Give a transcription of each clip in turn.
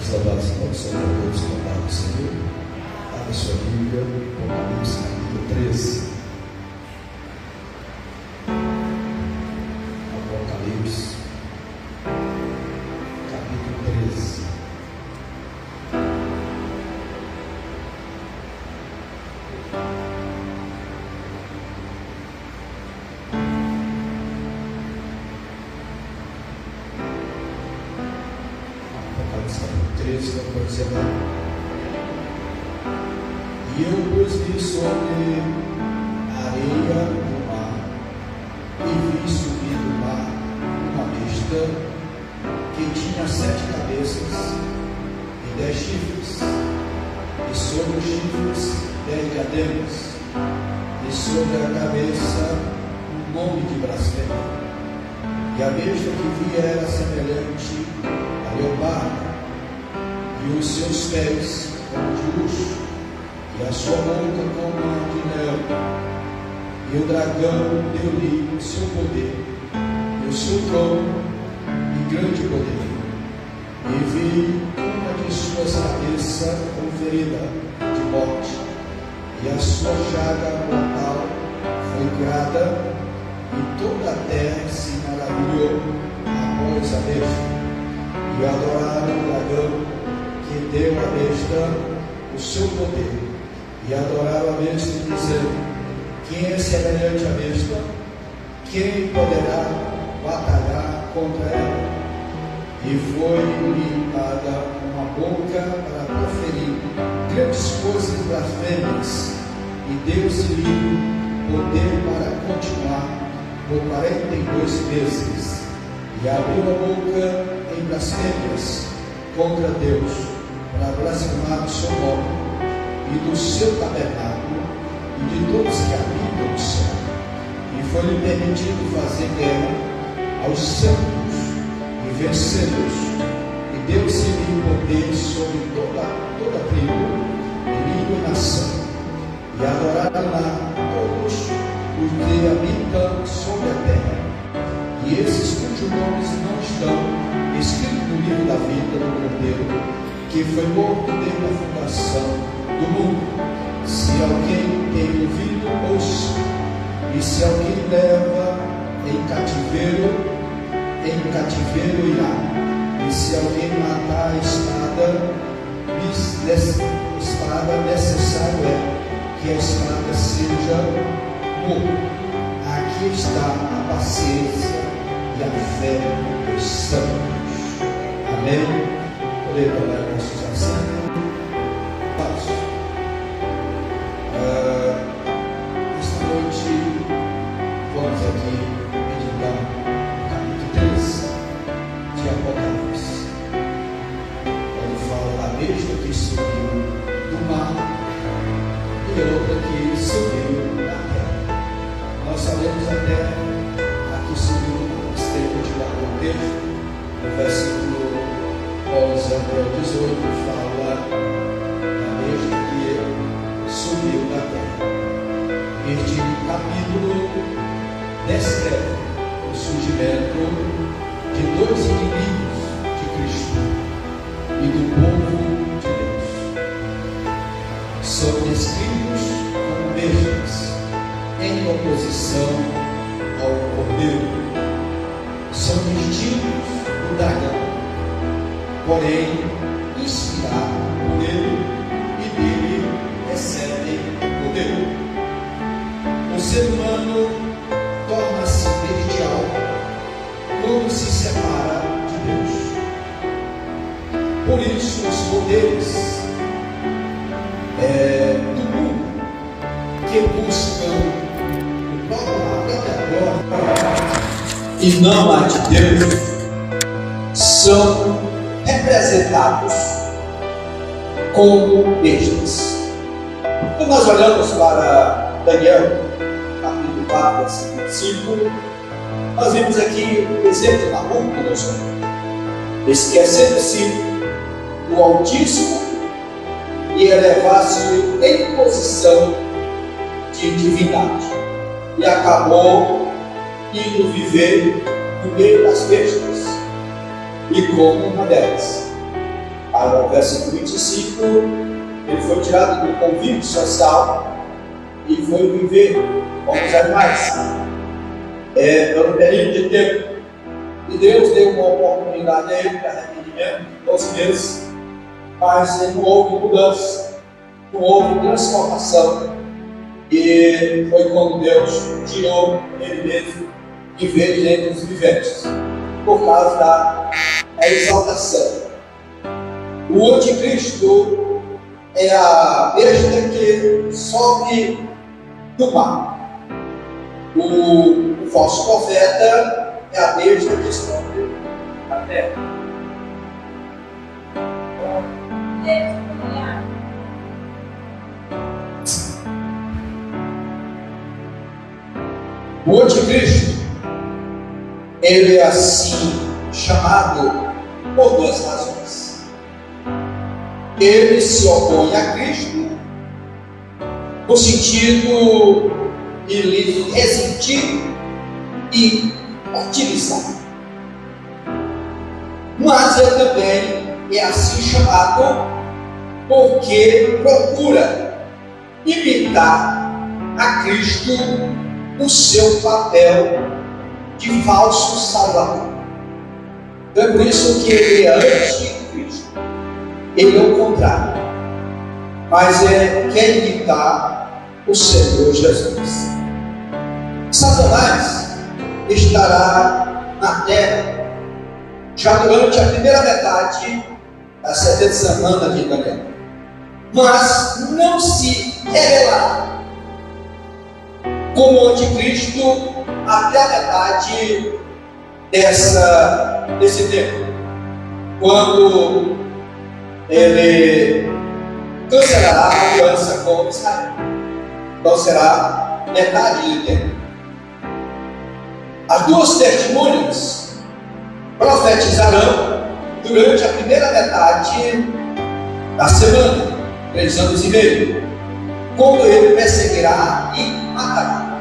Saudades e bênçãos a todos que amaram o Senhor. Abra sua Bíblia, Apocalipse capítulo 13. Apocalipse capítulo 13. Não pode dizer nada. E eu os vi sobre a areia do mar, e vi subir do mar uma besta que tinha 7 cabeças e 10 chifres, e sobre os chifres 10 diademas, e sobre a cabeça um nome de blasfêmia. E a besta que vi era semelhante a leopardo, e os seus pés como de urso, e a sua boca como a de leão. E o dragão deu-lhe o seu poder, e o seu trono, e grande poder. E vi uma de suas cabeças conferida de morte, e a sua chaga mortal foi curada, e toda a terra se maravilhou após a besta. E adoraram o dragão, que deu à besta o seu poder, e adoraram a besta, dizendo: quem é semelhante à besta? Quem poderá batalhar contra ela? E foi-lhe dada uma boca para proferir grandes coisas blasfêmias, e deu-se-lhe poder para continuar por 42 meses, e abriu a boca em blasfêmias contra Deus, para blasfemar o seu nome, e do seu tabernáculo, e de todos que habitam o céu. E foi-lhe permitido fazer guerra aos santos e vencê-los, e deu-se-lhe poder sobre toda tribo, e língua e nação, e adoraram lá todos os que habitam sobre a terra, e esses cujos nomes não estão escritos no livro da vida do Cordeiro, que foi morto desde a fundação do mundo. Se alguém tem ouvido, ouça. E se alguém leva em cativeiro irá. E se alguém matar a espada, necessário é que a espada seja morta. Aqui está a paciência e a fé dos santos. Amém. Poder tomar nossos assentos. Esta noite vamos aqui meditar no capítulo 13 de Apocalipse, quando fala da besta que subiu do mar e outra que subiu da terra. Nós sabemos até a que subiu do mar. Você tem que continuar com o texto, no versículo 11 até 18, fala da besta que subiu da terra. Este capítulo descreve o surgimento de 2 inimigos de Cristo e do povo de Deus. São descritos como bestas em oposição ao Cordeiro. São distintos do dragão, porém inspirados por ele, e dele recebem poder. O ser humano torna-se bestial quando se separa de Deus. Por isso os poderes do mundo que buscam a própria glória e não a de Deus são representados como bestas. Quando nós olhamos para Daniel, capítulo 4, versículo 5, nós vemos aqui o exemplo da Nabucodonosor, esquecendo-se do Altíssimo e elevar-se em posição de divindade, e acabou indo viver no meio das bestas, e como uma delas. No versículo 25, ele foi tirado do convívio social e foi viver como os animais. Pelo período de tempo. E Deus deu uma oportunidade a ele para arrependimento de 12 meses, mas não houve mudança, não houve transformação. E foi quando Deus tirou ele mesmo de vez entre os viventes, por causa da exaltação. O anticristo é a besta que sobe do mar. O falso profeta é a besta que sobe da terra. O anticristo, ele é assim chamado por duas razões. Ele se opõe a Cristo no sentido de lhe resistir e utilizar. Mas ele também é assim chamado porque procura imitar a Cristo no seu papel de falso salvador. Então é por isso que ele é anticristo. Ele é o contrário, mas quer imitar o Senhor Jesus. Satanás estará na terra já durante a primeira metade da 70 semana de Daniel, mas não se revelará como anticristo até a metade desse tempo, quando ele cancelará a aliança com Israel. Então será metade do tempo. As duas testemunhas profetizarão durante a primeira metade da semana, 3 anos e meio, quando ele perseguirá e matará.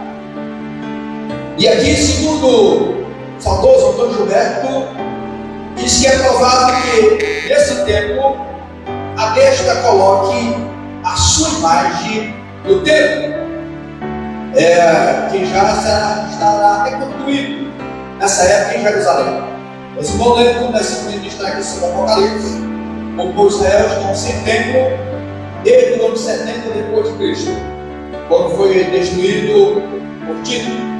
E aqui, segundo o saudoso Antônio Gilberto, diz que é provável que nesse tempo a besta coloque a sua imagem no templo, que já estará reconstruído nessa época em Jerusalém. Os irmãos lembram quando nós vamos ministrar aqui sobre o Apocalipse, o povo de Israel estão sem templo desde o ano 70 depois de Cristo, quando foi destruído por Tito.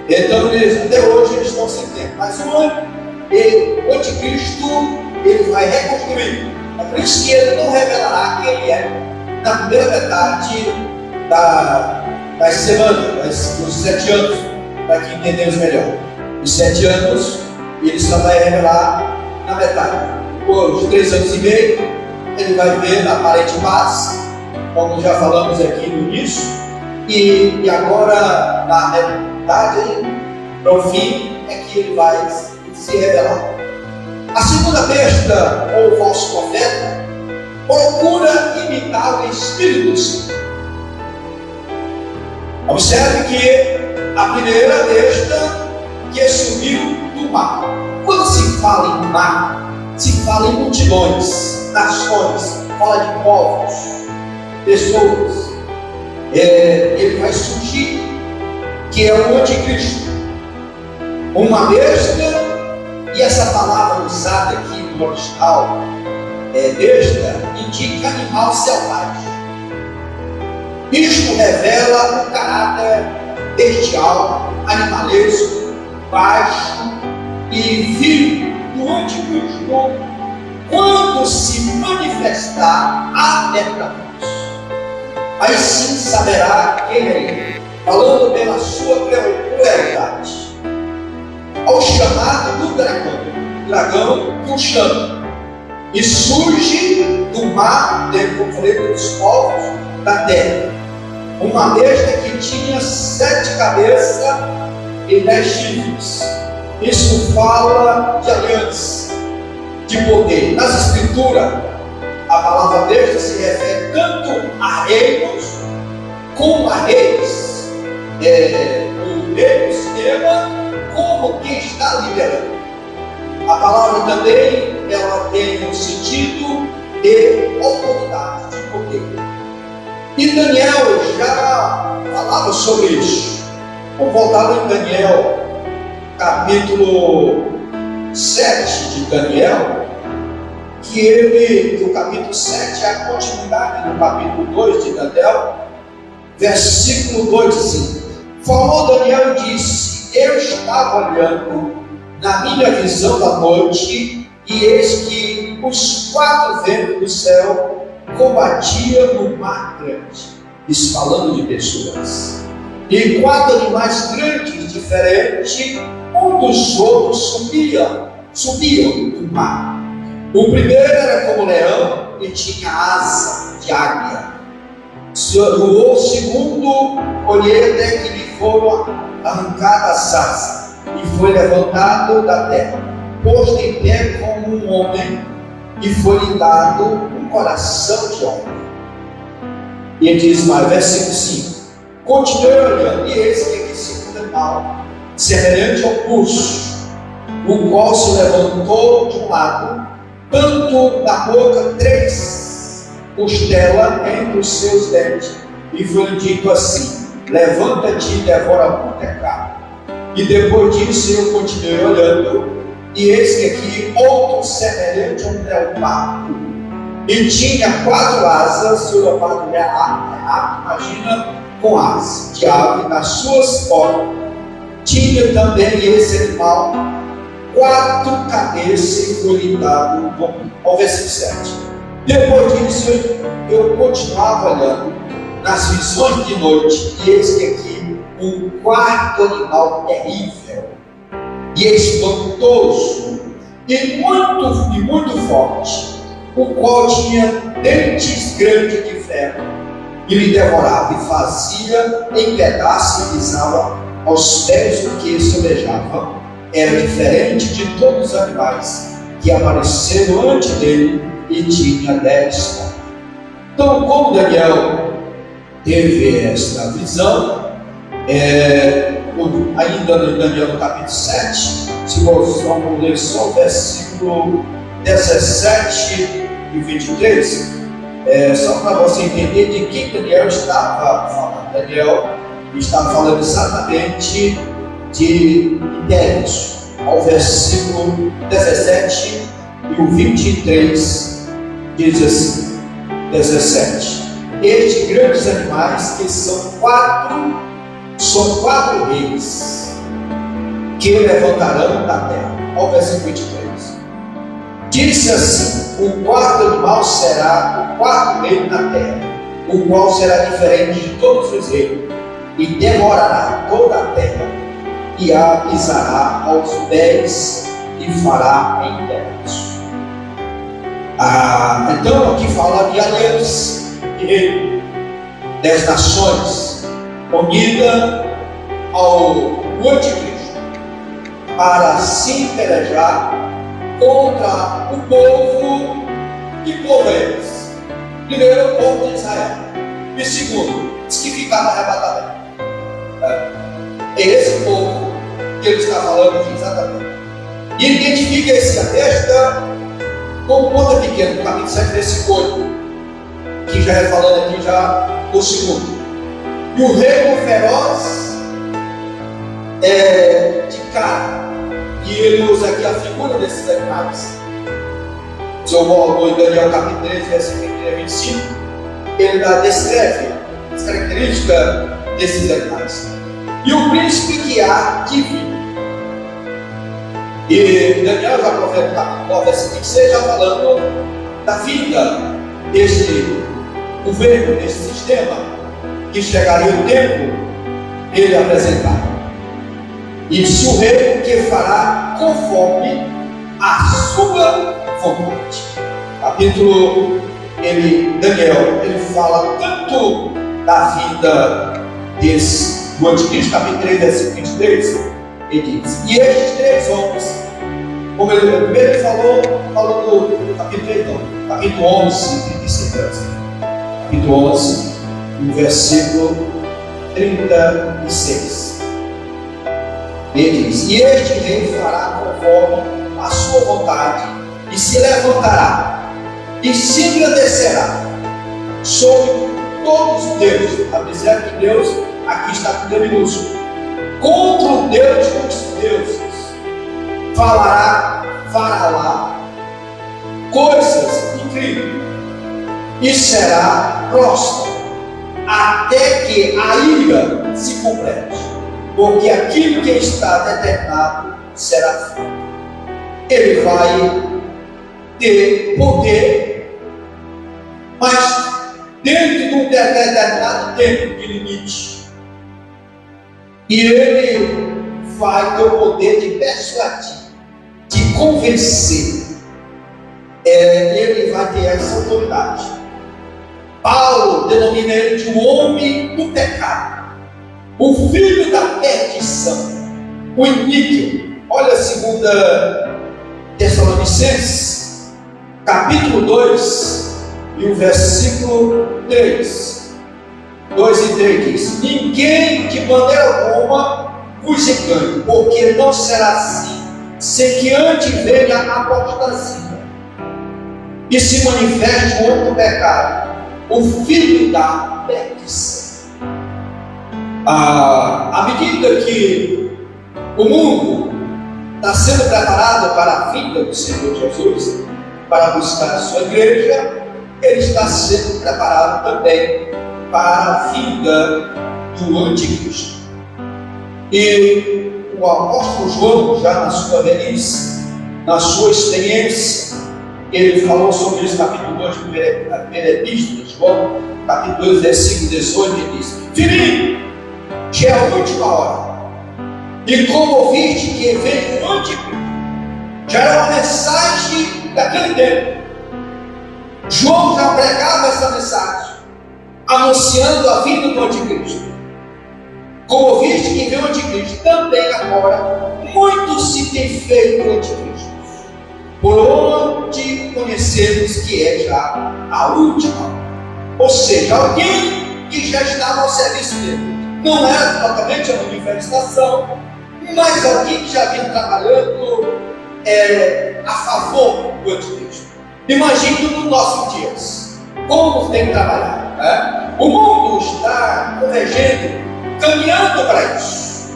Então até hoje eles estão sem templo, mas o anticristo ele vai reconstruir. É por isso que ele não revelará quem ele é na primeira metade das semanas, dos 7 anos, para que entendamos melhor. Os 7 anos ele só vai revelar na metade. Por 3 anos e meio ele vai ver na aparente paz, como já falamos aqui no início, e agora na metade, para o fim, é que ele vai se revelar. A segunda besta, ou falso profeta, procura imitar o Espírito Santo. Observe que a primeira besta que subiu do mar. Quando se fala em mar, se fala em multidões, nações, fala de povos, pessoas. Ele vai surgir, que é o anticristo, uma besta. E essa palavra usada aqui no original, besta, indica animal selvagem. Isto revela o caráter bestial, animalesco, baixo e vil do anticristo quando se manifestar abertamente. Aí sim saberá quem é ele, falando pela sua crueldade. Ao chamado do dragão que o chama, e surge do mar decorrido dos povos da terra, uma besta que tinha 7 cabeças e 10 chifres. Isso fala de aliança, de poder. Nas escrituras, a palavra besta se refere tanto a reinos como a reis. O rei do sistema como quem está liderando. A palavra também ela tem um sentido de autoridade, de poder. E Daniel já falava sobre isso. Vamos voltar em Daniel, capítulo 7 de Daniel, que o capítulo 7 é a continuidade do capítulo 2 de Daniel, versículo 2 assim: falou Daniel e disse: eu estava olhando na minha visão da noite, e eis que os 4 ventos do céu combatiam no mar grande, isso falando de pessoas, e 4 animais grandes, diferentes, um dos outros subiam do mar. O primeiro era como leão e tinha asa de águia. O segundo, olhei até que lhe foram arrancadas as asas, e foi levantado da terra, posto em pé como um homem, e foi-lhe dado um coração de homem. E ele diz mais, versículo 5: continuei olhando, e eis que aquele segundo animal, semelhante ao urso, o qual se levantou de um lado, tanto na boca 3 costelas entre os seus dentes, e foi dito assim: levanta-te e devora muita carne. E depois disso eu continuei olhando, e eis que aqui outro semelhante a um leopardo, e tinha 4 asas. O leopardo é ave, imagina, com asas de ave nas suas portas. Tinha também esse animal 4 cabeças, e foi-lhe dado ao versículo 7. Depois disso eu continuava olhando nas visões de noite, e eis que aqui um 4º animal terrível e espantoso e muito forte, o qual tinha dentes grandes de ferro, e lhe devorava e fazia em pedaços e pisava aos pés do que sobejava. Era diferente de todos os animais que apareceram antes dele, e tinha 10 corpos. Então, como Daniel teve esta visão, ainda no Daniel no capítulo 7, se nós vamos ler só o versículo 17 e 23, só para você entender de que Daniel estava falando. Daniel estava falando exatamente de Ideias, ao versículo 17 e o 23 diz assim: 17: estes grandes animais, que são 4 reis, que levantarão da terra. Ao versículo 23, disse assim: o 4º animal será o 4º rei na terra, o qual será diferente de todos os reis, e devorará toda a terra, e a pisará aos pés, e fará em pedaços. Então aqui fala de aliança, de reino, 10 nações, unida ao anticristo, para se pelejar contra o povo. Que povo é esse? Primeiro, o povo de Israel, e segundo, os que ficaram arrebatados. É esse povo que ele está falando aqui exatamente. E identifica esse besta como ponta pequena, no capítulo 7, versículo 8, que já é falando aqui já o segundo. E o rei feroz de cara, e ele usa aqui a figura desses animais. Se eu volto em Daniel capítulo 13, versículo 25, ele descreve as características desses animais. E o príncipe que há de vir. E Daniel já profeta no capítulo 9, versículo 26, já falando da vinda deste governo, desse sistema, que chegaria o tempo ele apresentar. E se o rei que fará conforme a sua vontade. Capítulo Daniel, ele fala tanto da vida do anticristo, capítulo 3, versículo 23, ele diz: e estes 3 homens, como ele primeiro falou no capítulo 3, não, capítulo 11, 36, capítulo 11, no versículo 36, ele diz: e este rei fará conforme a sua vontade, e se levantará e se engrandecerá sobre todos os deuses. Apesar que Deus aqui está com Deus minúsculo. Contra o Deus dos deuses fará lá coisas incríveis e será próspero até que a ira se complete, porque aquilo que está determinado será feito. Ele vai ter poder, mas dentro de um determinado tempo de limite. E ele vai ter o poder de persuadir, de convencer. Ele vai ter essa autoridade. Paulo denomina ele de um homem do pecado, o filho da perdição, o iníquo. Olha 2 Tessalonicenses, capítulo 2, e o versículo 3. 2 e 3 diz: ninguém de maneira alguma vos engane, porque não será assim, sem que antes venha a apostasia e se manifeste o homem do pecado, o filho da perdição. À medida que o mundo está sendo preparado para a vinda do Senhor Jesus, para buscar a sua igreja, ele está sendo preparado também para a vinda do anticristo. E o apóstolo João, já na sua velhice, na sua experiência, ele falou sobre isso, capítulo 2 da primeira epístola de João, capítulo 2, versículo 18, e diz: filhinho, já é a última hora, e como ouviste que vem o anticristo, já era uma mensagem daquele tempo. João já pregava essa mensagem, anunciando a vinda do anticristo. Como ouviste que vem o anticristo, também agora muito se tem feito o anticristo, por onde conhecemos que é já a última. Ou seja, alguém que já estava ao serviço dele. Não era totalmente a manifestação, mas alguém que já vinha trabalhando a favor do anticristo. Imagine nos nossos dias, como tem trabalhado, né? O mundo está convergendo, caminhando para isso,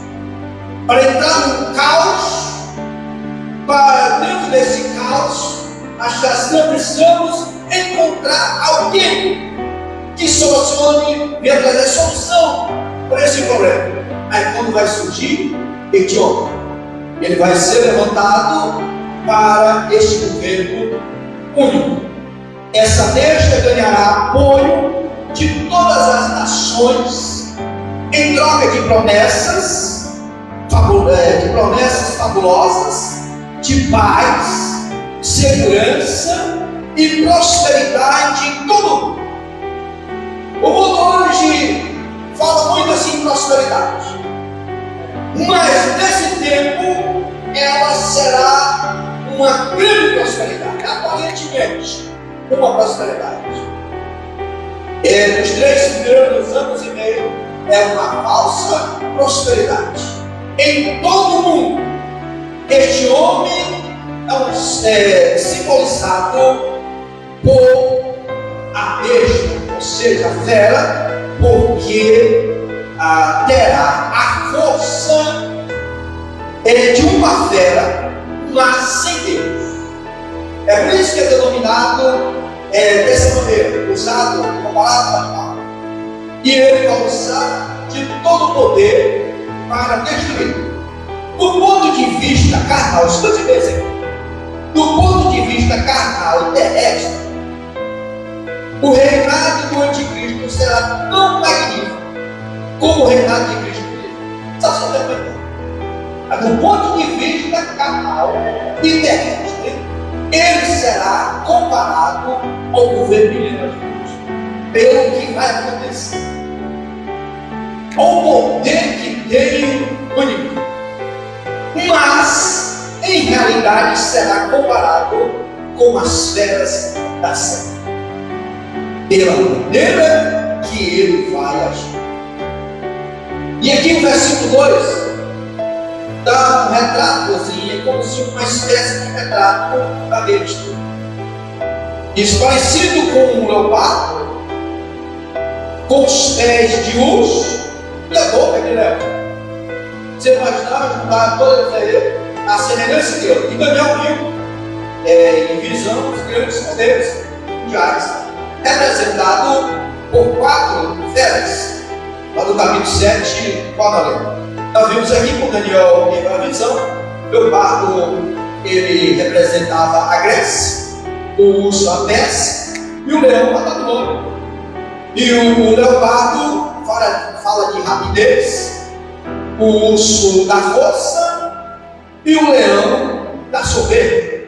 para entrar no caos. Para dentro desse caos, nós precisamos encontrar alguém que solucione, venha trazer solução para esse problema. Aí quando vai surgir este homem, ele vai ser levantado para este governo único. Essa besta ganhará apoio de todas as nações em troca de promessas fabulosas, de paz, segurança e prosperidade em todo o mundo. O mundo hoje fala muito assim em prosperidade, mas nesse tempo ela será uma grande prosperidade, aparentemente uma prosperidade. Nos 3 primeiros anos e meio é uma falsa prosperidade em todo o mundo. Este homem é simbolizado por a besta, ou seja, a fera, porque terá a força de uma fera, mas sem Deus. É por isso que é denominado dessa maneira, usado comparado com animal. E ele vai usar de todo o poder para destruir. Do ponto de vista carnal, escute bem isso aqui. Do ponto de vista carnal e terrestre, o reinado do anticristo será tão magnífico como o reinado de Cristo mesmo. Só você interpretar. Do ponto de vista carnal e terrestre, ele será comparado ao governo milenar de Cristo, pelo que vai acontecer, ao poder que tem o inimigo. Mas, em realidade, será comparado com as feras da selva, pela maneira que ele vai agir. E aqui no versículo 2, dá um retrato assim, é como se uma espécie de retrato da besta. Isso parecido com um leopardo, com os pés de urso e a boca de leão. Você imaginava juntar todas a semelhança dele. E Daniel viu em visão os grandes poderes mundiais, representado por 4 feras. Lá no capítulo 7, nós vimos aqui com Daniel teve a visão. O leopardo, ele representava a Grécia, o urso a Pérsia e o leão a Babilônia. E o leopardo fala de rapidez, o urso da força e o leão da soberba.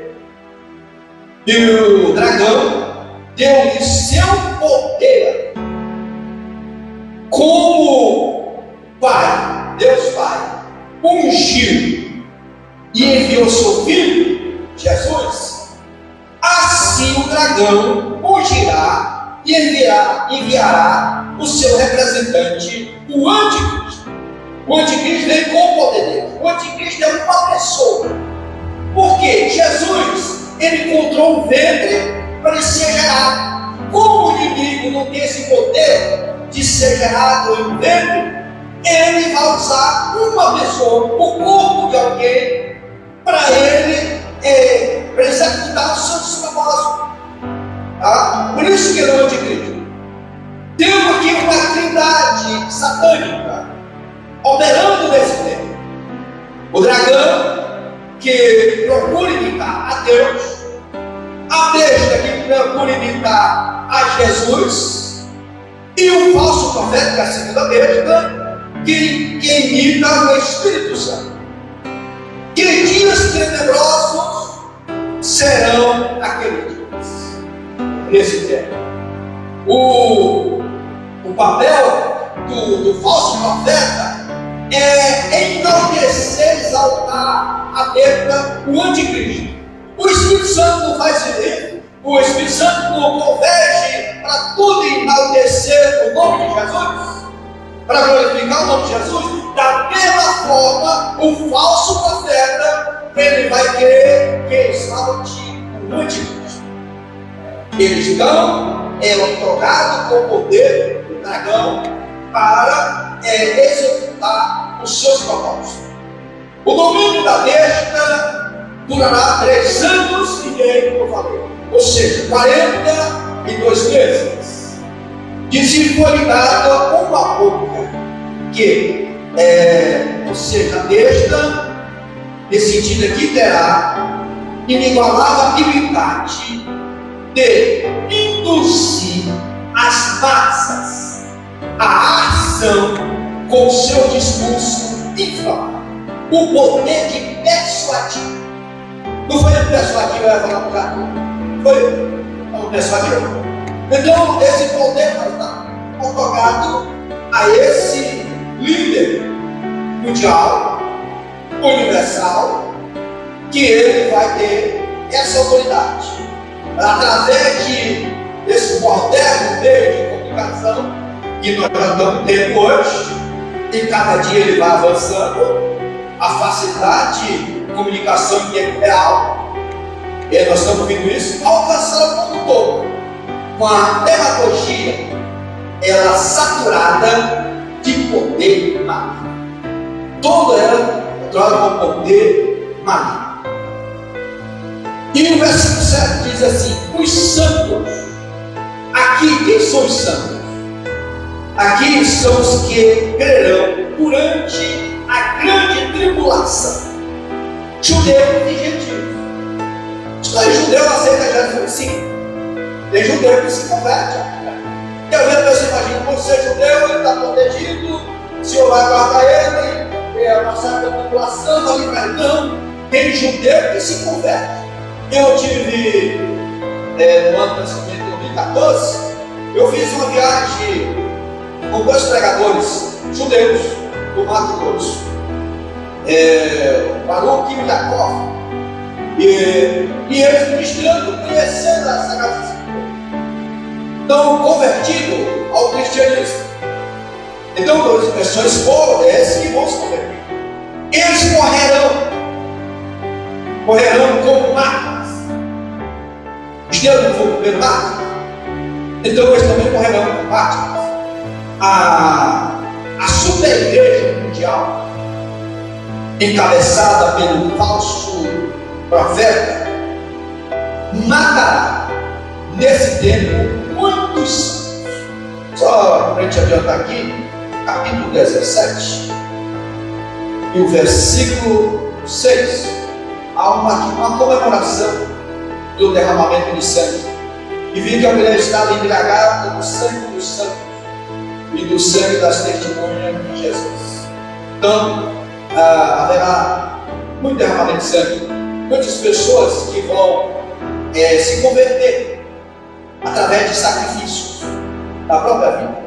E o dragão deu-lhe seu poder como Pai, Deus Pai, ungiu e enviou seu filho, Jesus. Assim o dragão ungirá e enviará o seu representante, o anticristo. O anticristo vem com o poder dele. O anticristo é uma pessoa. Porque Jesus, ele encontrou um ventre para ele ser gerado. Como o inimigo não tem esse poder de ser gerado em um ventre, ele vai usar uma pessoa, o corpo de alguém, para ele executar os seus propósitos. Tá? Por isso que ele é o anticristo. Temos aqui uma trindade satânica operando nesse tempo. O dragão, que procura imitar a Deus, a besta, que procura imitar a Jesus, e o falso profeta, que é a segunda besta, que imita o Espírito Santo. Que dias tenebrosos serão aqueles dias, nesse tempo. O papel do falso profeta é enaltecer, exaltar a besta, o anticristo. O Espírito Santo não faz isso. O Espírito Santo não converge para tudo enaltecer o nome de Jesus, para glorificar o nome de Jesus. Da mesma forma, o falso profeta, ele vai querer que exalte o anticristo. Eles estão otorgados com o poder do dragão para executar os seus propósitos. O domínio da besta durará 3 anos e meio, como eu falei, ou seja, 42 meses. E foi dada uma boca, que ou seja, a besta, nesse sentido aqui, terá inigualável habilidade de induzir as massas à ação com o seu discurso inflamável. O poder de persuadir. Não foi o persuadir, vai falar para o cara. Foi o persuadir. Então, esse poder vai estar otorgado a esse líder mundial, universal, que ele vai ter essa autoridade. Através desse moderno meio de comunicação que nós já estamos tendo hoje, e cada dia ele vai avançando, a facilidade de comunicação em tempo real, e nós estamos vendo isso, alcançando o mundo todo, com a demagogia, ela saturada de poder maligno. Toda ela controlada com poder maligno. E o versículo 7 diz assim: os santos, aqui quem são os santos? Aqui são os que crerão durante a grande tribulação, judeus e gentios. Os judeus aceitam Jesus, sim. Tem judeu que se converte. E às vezes você imagina, você é judeu, ele está protegido, o Senhor vai guardar ele, a passar pela tribulação, vai livrar. Não, tem judeu que se converte. Eu tive, no ano de 2014, eu fiz uma viagem com 2 pregadores judeus do Mato Grosso, Baruch e Jacó, e eles ministrando, conhecendo a Sagrada Escritura, então convertido ao cristianismo. Então, as pessoas foram, esses que vão se converter. eles morrerão como máquinas. Os deuses não foram primeiro máquinas, então eles também morrerão como máquinas. A super igreja mundial, encabeçada pelo falso profeta, matará nesse tempo muitos santos. Só para a gente adiantar aqui, capítulo 17 e o versículo 6, há uma comemoração do derramamento de sangue. E vi que a mulher estava embriagada do sangue dos santos e do sangue das testemunhas de Jesus. Então, haverá muito derramamento de sangue, muitas pessoas que vão se converter através de sacrifícios da própria vida.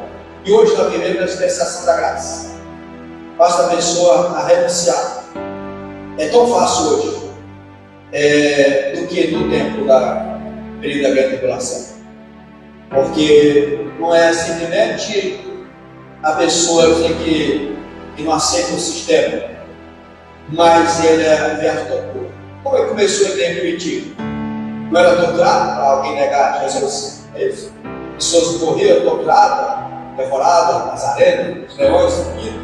E hoje nós vivemos a dispensação da graça. Basta a pessoa renunciar. É tão fácil hoje do que no tempo da período da grande tribulação. Porque não é simplesmente a pessoa que não aceita o sistema, mas ele é verso tortura. Como é que começou em tempo primitivo? Não era torturado para alguém negar Jesus? É isso. Pessoas morriam torturadas, devoradas nas arenas, os leões subindo.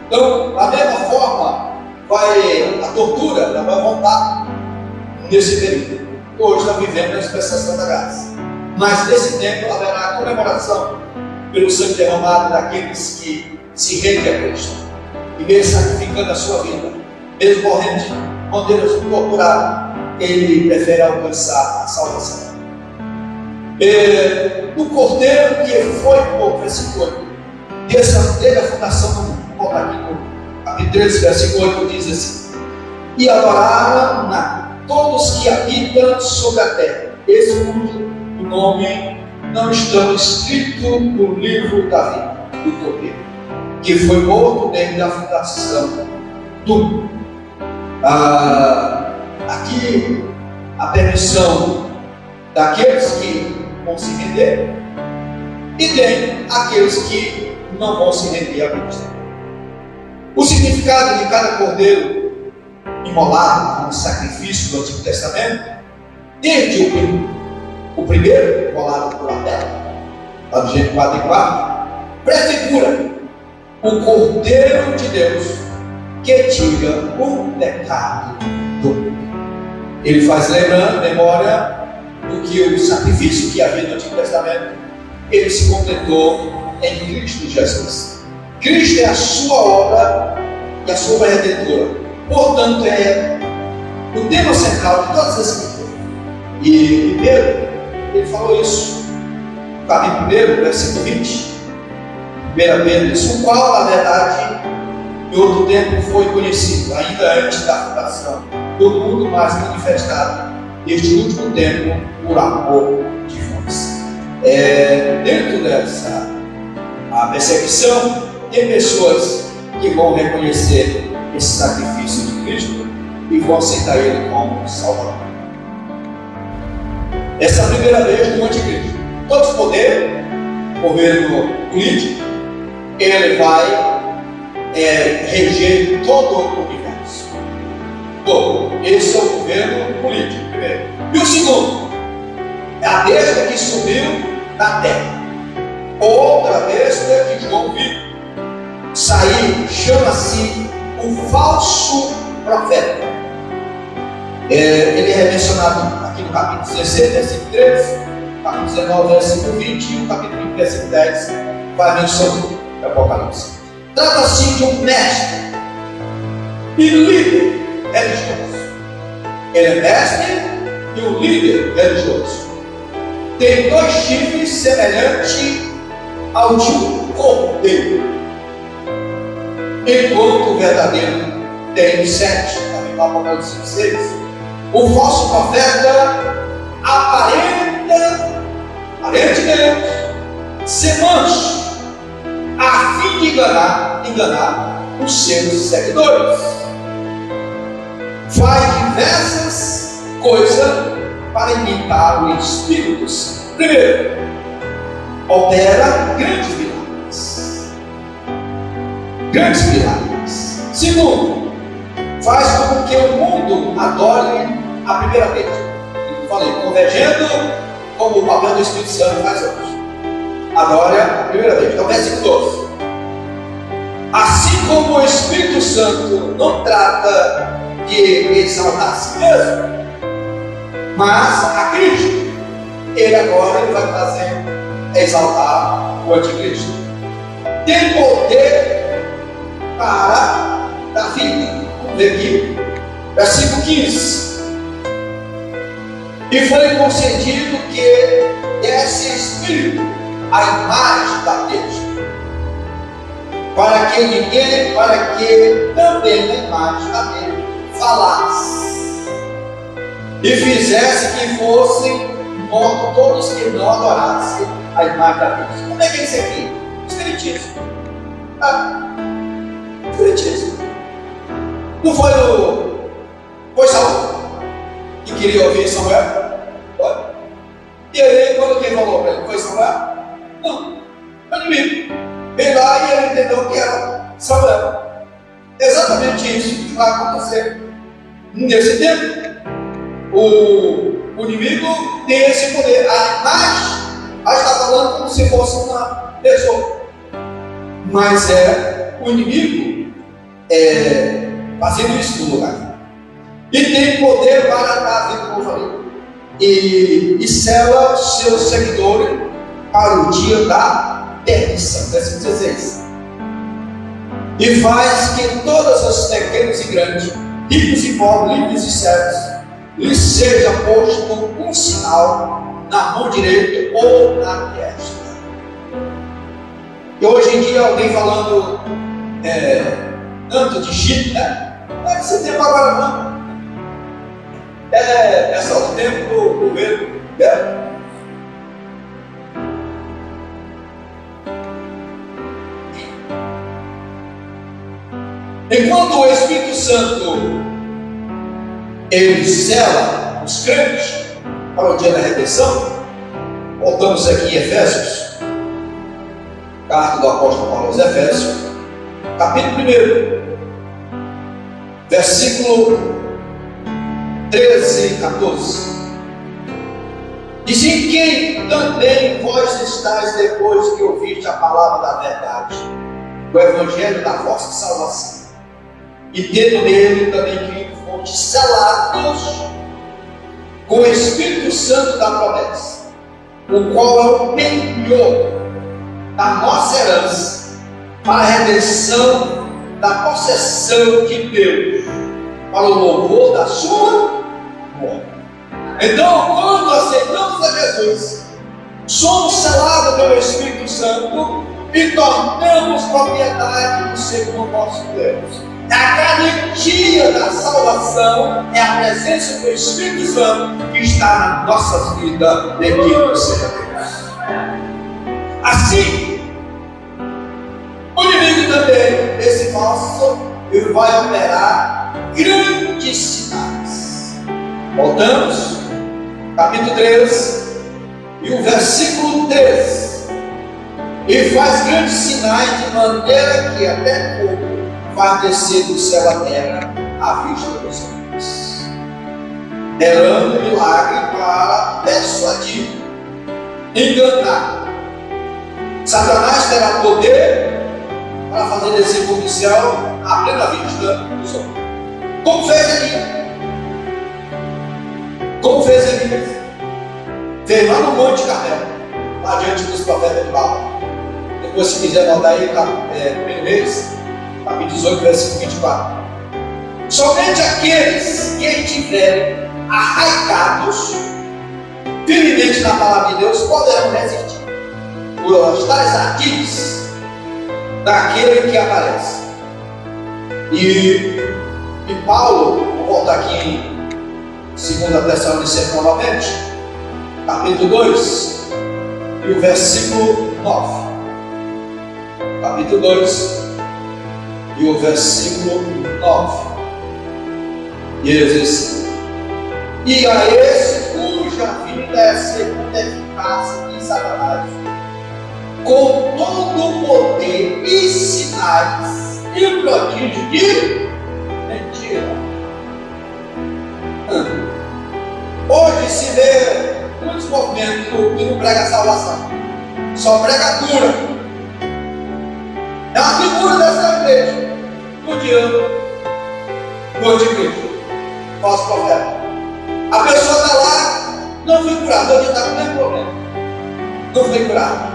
Então, da mesma forma, a tortura ela vai voltar nesse período. Hoje nós vivemos a dispensação da graça. Mas nesse tempo haverá a comemoração pelo sangue derramado daqueles que se rendem a Cristo. E mesmo sacrificando a sua vida, mesmo morrendo de maneiras torturadas, ele prefere alcançar a salvação. Do cordeiro que foi por versículo 8, desde a fundação do mundo. Volta aqui no capítulo 13, versículo 8, diz assim: e adoraram todos que habitam sobre a terra, esse cujo nome não está escrito no livro da vida do cordeiro, que foi morto desde a fundação do mundo. Aqui a permissão daqueles que vão se render, e tem aqueles que não vão se render a Cristo. O significado de cada cordeiro imolado como sacrifício do Antigo Testamento, desde o primeiro imolado por Abel, lá do Gênesis 4:4, prefigura o Cordeiro de Deus que tira o pecado do mundo. Ele faz memória do que o sacrifício que havia no Antigo Testamento, ele se completou em Cristo Jesus. Cristo é a sua obra e a sua obra redentora. Portanto, é o tema central de todas as escrituras. E Pedro, ele falou isso no capítulo 1, versículo 20. 1 Pedro diz: o qual, na verdade, em outro tempo foi conhecido, ainda antes da fundação do mundo, mas manifestado neste último tempo por amor de vós. Dentro dessa perseguição, tem pessoas que vão reconhecer esse sacrifício de Cristo e vão aceitar Ele como Salvador. Essa é a primeira vez do anticristo. Todos os poderes, governo político, ele vai reger todo o universo. Bom, esse é o governo político, primeiro. E o segundo, é a besta que subiu da terra. Outra besta que João viu sair, chama-se um falso profeta. Ele é mencionado aqui no capítulo 16, versículo 13, capítulo 19, versículo 20, e no capítulo 20, versículo 10, vai mencionar o Apocalipse. Trata-se de um mestre e líder religioso. Ele é mestre e um líder religioso. Tem dois chifres semelhantes ao de um cordeiro, enquanto o verdadeiro tem 7, também no Apocalipse 6. O falso profeta aparentemente se mancha a fim de enganar os seus seguidores. Faz diversas coisas para imitar o Espírito Santo. Primeiro, opera grandes milagres. Segundo, faz com que o mundo adore a primeira vez. Eu falei, convergendo como o papel do Espírito Santo faz hoje. Adore a primeira vez. Então, versículo 12. Assim como o Espírito Santo não trata de exaltar a si mesmo, mas a Cristo, ele agora vai fazer exaltar o anticristo. Tem poder para dar vida. Vamos ver aqui, versículo 15. E foi concedido que desse Espírito a imagem da besta, para que também a imagem da besta falasse e fizesse que fossem mortos todos que não adorassem a imagem da besta. Como é que é isso aqui? Espiritismo. Espiritismo. Não foi Saul que queria ouvir Samuel? Foi. E aí, quando quem falou para ele? Foi Samuel? Não. Foi o inimigo. Veio lá e ele entendeu que era Samuel. Exatamente isso que vai acontecer nesse tempo. O inimigo tem esse poder. A imagem, a gente está falando como se fosse uma pessoa, mas é o inimigo fazendo isso no lugar. E tem poder para dar vida, como eu falei, e sela seus seguidores para o dia da perdição. Versículo 16. E faz que todas as pequenas e grandes, ricos e pobres, livres e cegos, lhes seja posto um sinal na mão direita ou na destra. E hoje em dia alguém falando tanto de chip, né? Não é esse tempo agora não. É só o tempo do governo. Enquanto o Espírito Santo ele sela os crentes para o dia da redenção, voltamos aqui em Efésios, carta do apóstolo Paulo aos Efésios, capítulo 1, versículo 13 e 14. Diz: em quem também vós estáis depois que ouviste a palavra da verdade, o evangelho da vossa salvação, e tendo nele também que fomos selados com o Espírito Santo da promessa, o qual é o penhor da nossa herança, para a redenção da possessão de Deus, para o louvor da sua glória. Então, quando aceitamos a Jesus, somos selados pelo Espírito Santo e tornamos propriedade do Senhor nosso Deus. A garantia da salvação é a presença do Espírito Santo que está nas nossas vidas, bendito seja Deus. Assim, o inimigo também, esse falso, ele vai operar grandes sinais. Voltamos, capítulo 3, e o versículo 13. E faz grandes sinais de maneira que até pouco vai descer do céu à terra à vista dos homens, derrando milagre para persuadir, enganar. Satanás terá poder para fazer descer do céu à plena vista dos homens, como fez aqui. Como fez aqui? Veio lá no Monte Carmelo, lá diante dos profetas de Baal. Depois, se quiser botar aí, primeiro Reis, capítulo 18, versículo 24. Somente aqueles que estiverem arraigados firmemente na palavra de Deus poderão resistir os tais ardis daquele que aparece. E Paulo, vou voltar aqui em 2 Tessalonicenses novamente, capítulo 2 e o versículo 9. Capítulo 2 e o versículo 9. E ele diz assim: e a esse cuja vida é segundo a eficácia de Satanás, com todo o poder e sinais e prodígio de mentira. muitos movimentos que não pregam a salvação, só prega a cura. É uma figura dessa igreja, do diabo, do anticristo, falso profeta. A pessoa está lá, não foi curada, hoje está com o mesmo problema, não foi curada,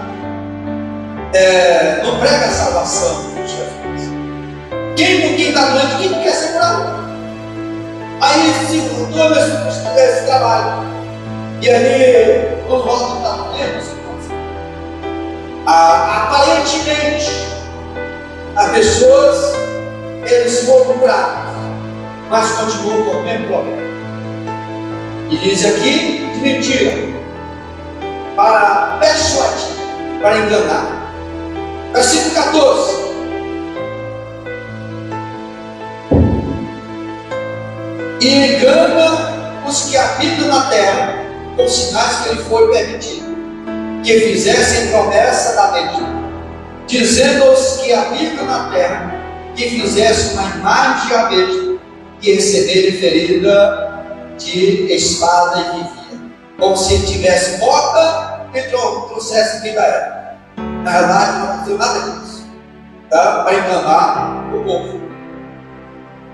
não prega a salvação de Jesus. Quem está doente, quem não quer ser curado? Aí se juntou nesse trabalho, e ali os votos estavam dentro. Aparentemente, as pessoas, eles foram curados, mas continuam com o mesmo problema. E diz aqui de mentira, para persuadir, para enganar. Versículo 14. E engana os que habitam na terra com sinais que lhe foi permitido, que fizessem promessa da medida, dizendo aos que habitam na terra que fizessem uma imagem de abelha, que receberem ferida de espada e vivia, como se tivesse morta e trouxesse vida a ela. Na verdade, não aconteceu nada disso, tá? Para enganar o povo.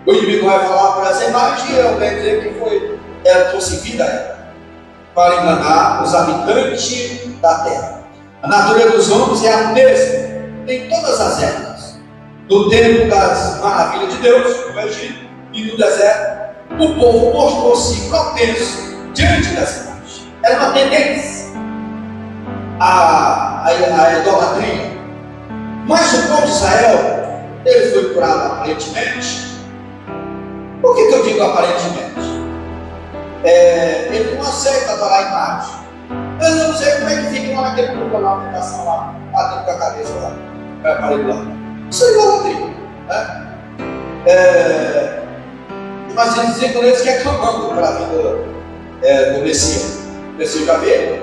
O inimigo vai falar por essa imagem, eu quero dizer que ela trouxe vida a ela, para enganar os habitantes da terra. A natureza dos homens é a mesma em todas as épocas. No tempo das maravilhas de Deus, no Egito e no deserto, o povo mostrou-se propenso diante dessa imagem. Era uma tendência à idolatria. Mas o povo de Israel, ele foi curado aparentemente. Por que eu digo aparentemente? Ele não aceita adorar a imagem. Eu não sei como é que fica uma naquele grupo lá, uma alimentação lá, batendo com a cabeça lá, para ele lá. Isso é idolatria, né? Mas eles dizem que eles que é clamando para a vida do Messias. O Messias já veio,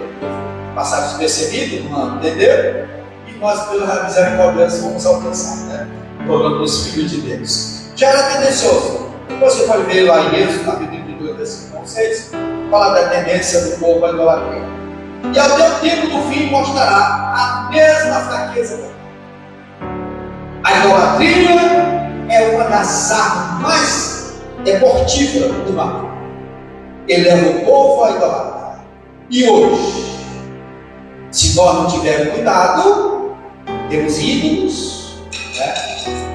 passar despercebido, não entendeu? E nós, pela misericórdia, vamos alcançar, né? Tornando os filhos de Deus. Já era tendencioso. Você pode ver lá em Êxodo, capítulo 22, versículo 6, fala da tendência do povo à idolatria. E ao teu tempo do fim mostrará a mesma fraqueza da terra. A idolatria é uma das armas mais mortíferas do mal. Ele leva o povo a idolatrar. E hoje, se nós não tivermos cuidado, temos ídolos, né?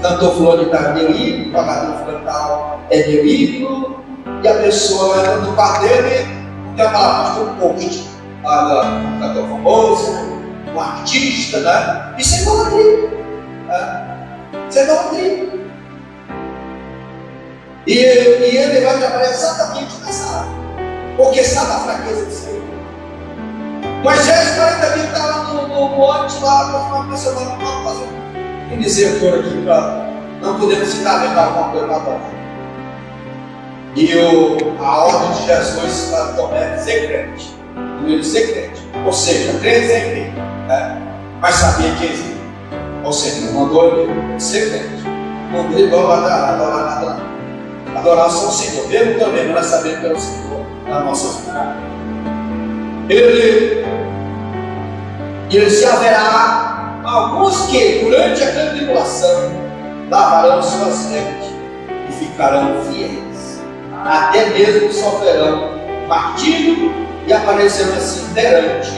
Cantor fulano de tal é meu ídolo, pagador fulano de tal é meu ídolo, e a pessoa entra no quarto dele, não tem uma palavra, mas tem um post, um cantor famoso, um artista, né? Isso é idolatria, né? Isso é idolatria. E ele vai trabalhar exatamente nessa área, porque sabe a fraqueza do Senhor. Moisés 40 dias está lá no monte, lá, com uma pessoa lá, vamos fazer um dizer aqui para não podemos citar mesmo alguma coisa para adorar. E a ordem de Jesus para Tomé é ser crente, ele ser crente, ou seja, crente em mim, né? Mas sabia que existe, ou seja, não mandou ele ser crente, não mandou adorar nada não. Adorar só o Senhor, mesmo também, nós sabemos que é o Senhor na nossa vida. Ele se haverá alguns que, durante a grande tribulação, lavarão suas vestes e ficarão fiéis, até mesmo sofrerão martírio e aparecerão assim perante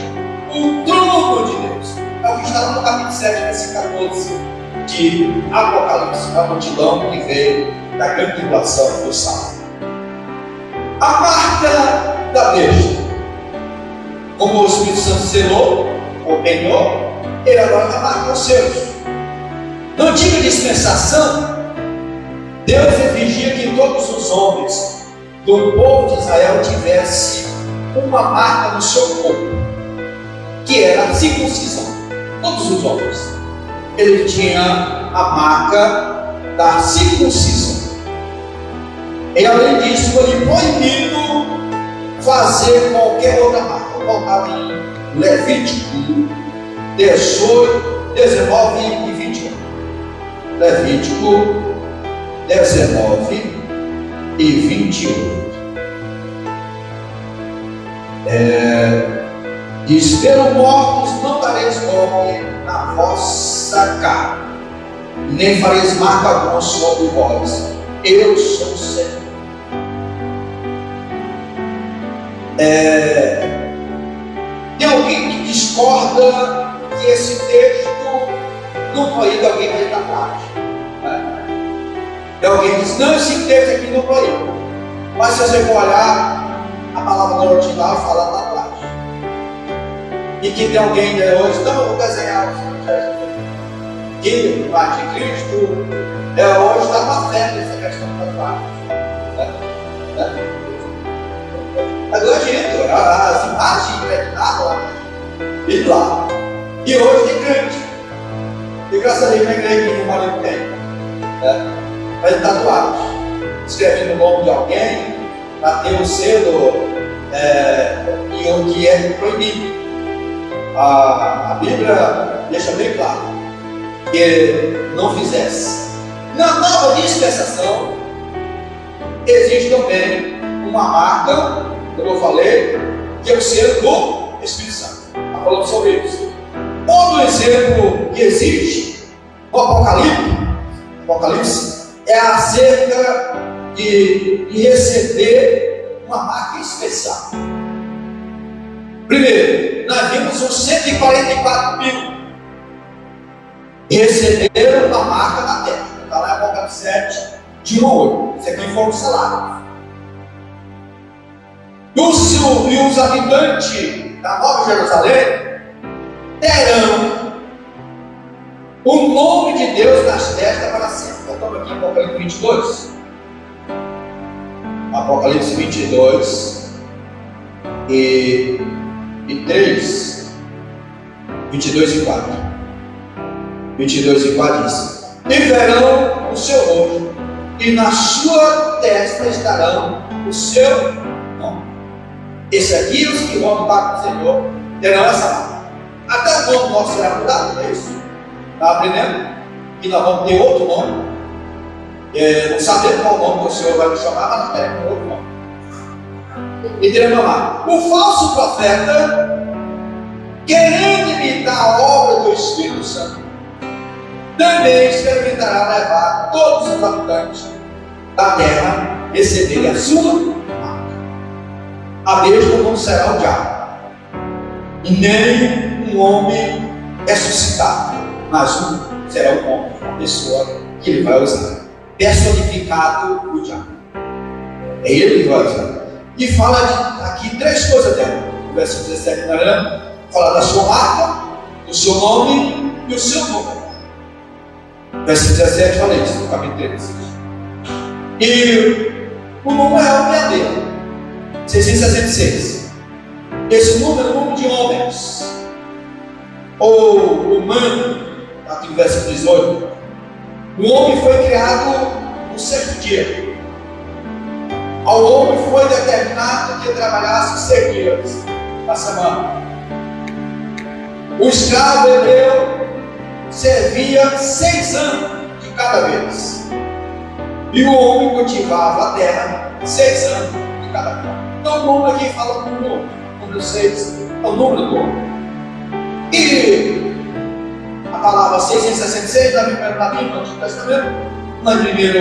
o trono de Deus. É o que está no capítulo 7, versículo 14 de Apocalipse, a multidão que veio da grande tribulação do salmo. A marca da besta, como o Espírito Santo selou, empenhou, ele agora vai marcar os seus. Na antiga dispensação, Deus exigia que todos os homens do povo de Israel tivessem uma marca no seu corpo, que era a circuncisão. Todos os homens. Ele tinha a marca da circuncisão. E além disso, foi proibido fazer qualquer outra marca. Vamos voltar em Levítico 18, 19 e 21. Levítico 19 e 21. Diz: pelos mortos não dareis golpe na vossa carne, nem fareis marca alguma sobre vós. Eu sou o Senhor. Tem alguém que discorda que esse texto não proíbe, alguém vai dar parte. Tem alguém que diz: não, esse texto aqui não proíbe. Mas se você for olhar, a palavra no original fala lá atrás. E que tem alguém hoje: não, eu vou desenhar o que o parte de Cristo hoje está uma fé nessa questão da parte. Agora, gente, as imagens impregnadas lá, e lá. E hoje tem crente. E graças a Deus na igreja que o marido tem. Mas tatuados. Escrevendo o nome de alguém, para ter um selo e o que é proibido. A Bíblia deixa bem claro que não fizesse. Na nova dispensação existe também uma marca, como eu falei, que é o selo do Espírito Santo. Está falando sobre isso. Outro exemplo que existe no Apocalipse é acerca de receber uma marca especial. Primeiro, nós vimos os 144 mil receberam uma marca na terra. Está lá em Apocalipse 7, de 1 a 8. Isso aqui foram os salários. E os habitantes da Nova Jerusalém terão o nome de Deus nas testas para sempre. Voltamos aqui em Apocalipse 22. Apocalipse 22 e 3, 22 e 4. 22 e 4 diz: e verão o seu rosto, e na sua testa estarão o seu nome. Esse aqui, os que vão lutar com o Senhor, terão essa marca. Até o nome nosso será mudado, não é isso? Está aprendendo? Que nós vamos ter outro nome. Não sabemos qual nome o Senhor vai nos chamar, mas não teremos outro nome. E teremos uma marca. O falso profeta, querendo imitar a obra do Espírito Santo, também experimentará levar todos os habitantes da terra a receberem a sua marca. A besta não será o diabo, e nem um homem ressuscitado, mas será um homem, uma pessoa que ele vai usar, personificado o diabo. É ele que vai usar. E fala aqui três coisas dela. No versículo 17, fala da sua marca, do seu nome e o seu número. Versículo 17, fala isso no capítulo 13. E o número é o verdadeiro, 666. Esse número é o número de homens, ou humano, aqui no versículo 18. O homem foi criado no sexto dia. Ao homem foi determinado que trabalhasse 6 dias na semana. O escravo hebreu servia 6 anos de cada vez, e o homem cultivava a terra 6 anos de cada vez. Então o número aqui fala do número 6, é o número do homem. E a palavra 666 na Bíblia, no Antigo Testamento, na 1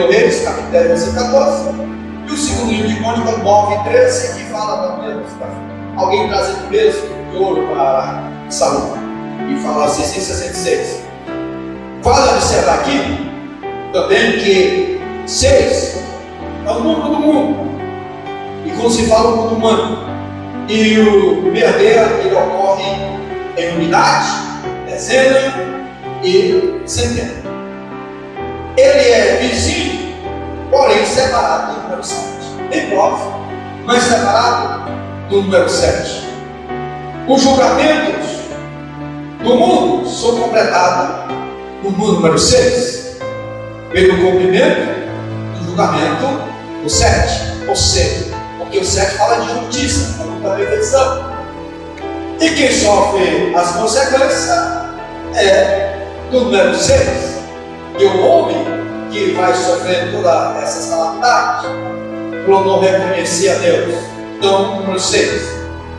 Reis, capítulo 10, versículo 14, e o segundo livro de Crônicas 9, 13, que fala também, alguém trazendo peso de ouro para Salomão, e fala 666. Vale observar aqui também que 6 é o número do mundo, e quando se fala o mundo humano, e o verdadeiro ele ocorre em unidade, dezena e centena. Ele é vizinho, porém separado do número 7. Bem próximo, mas separado do número 7. Os julgamentos do mundo são completados no número 6, pelo cumprimento do julgamento do 7, ou seja, porque o 7 fala de justiça, fala da perfeição. E quem sofre as consequências é do número 6. E o homem que vai sofrer todas essas calamidades por não reconhecer a Deus. Então, o número 6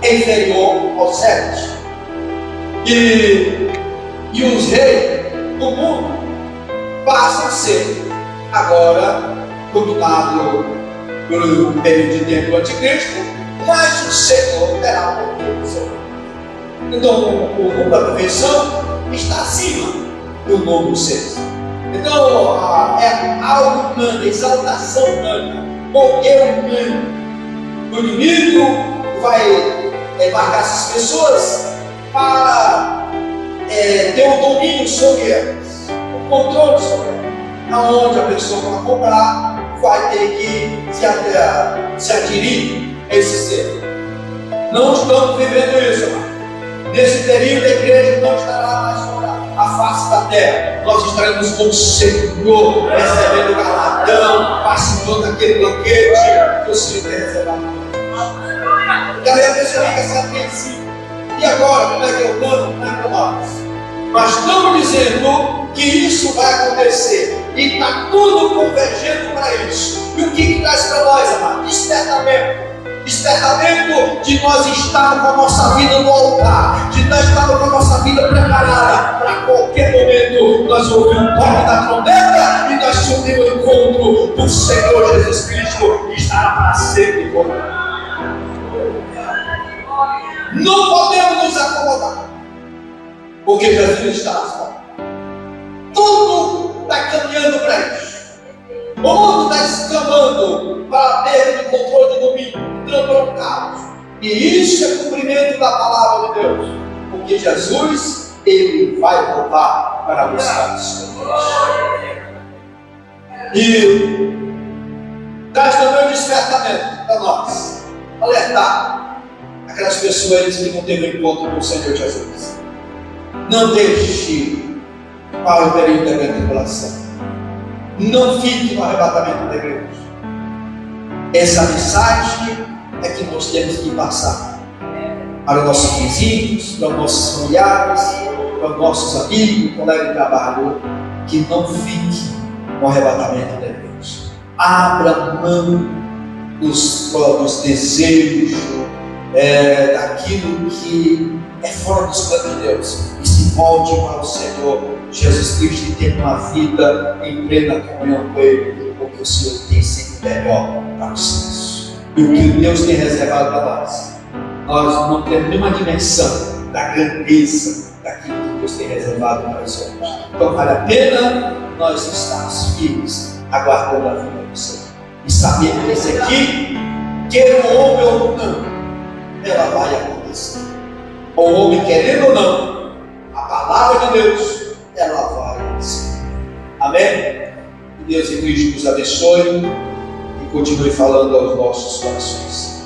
é inferior ao 7. E os reis do mundo passam a ser agora dominado pelo período de tempo do anticristo, mas o Senhor terá o poder do Senhor. Então o mundo da perfeição está acima do novo ser. Então é algo humano, exaltação humana, poder humano. O inimigo vai marcar essas pessoas para ter o domínio sobre elas, o controle sobre elas. Aonde a pessoa vai comprar, vai ter que se adquirir esse ser. Não estamos vivendo isso, irmão. Nesse período a igreja não estará mais sobre a face da terra. Nós estaremos com o Senhor, recebendo o galardão, participando daquele banquete que o Senhor tem reservado. Cadê a pessoa que está apreensiva? E agora, como é que é o plano? Como é que nós? Mas estamos dizendo que isso vai acontecer. E está tudo convergendo para isso. E o que traz para nós, amado? Despertamento. Despertamento de nós estarmos com a nossa vida no altar, de nós estarmos com a nossa vida preparada para qualquer momento nós ouvimos o toque da trombeta e nós subimos o encontro do Senhor Jesus Cristo, que estará para sempre conosco. Não podemos nos acomodar, porque Jesus está nas mãos. Tudo está caminhando para isso. O mundo está exclamando para a perda de controle de domínio, entrando no caos. E isso é cumprimento da palavra de Deus. Porque Jesus, Ele vai voltar para buscar os seus. E traz também o despertamento para nós. Alertar aquelas pessoas que não teve encontro com o Senhor Jesus. Não deixe para o período da grande tribulação. Não fique no arrebatamento da igreja. Essa mensagem é que nós temos que passar para os nossos vizinhos, para os nossos familiares, para os nossos amigos, colegas de trabalho, que não fique no arrebatamento da igreja. Abra mão dos próprios desejos, daquilo que é fora dos planos de Deus, e se volte para o Senhor Jesus Cristo e tenha uma vida em plena comunhão com Ele, porque o Senhor tem sempre melhor para os seus. E o que Deus tem reservado para nós não temos nenhuma dimensão da grandeza daquilo que Deus tem reservado para os homens. Então vale a pena nós estarmos firmes, aguardando a vida do Senhor, e saber que esse aqui, quer o homem ou não, ela vai acontecer. O homem querendo ou não, a palavra de Deus, ela vai acontecer. Amém? Que Deus em Cristo nos abençoe e continue falando aos nossos corações.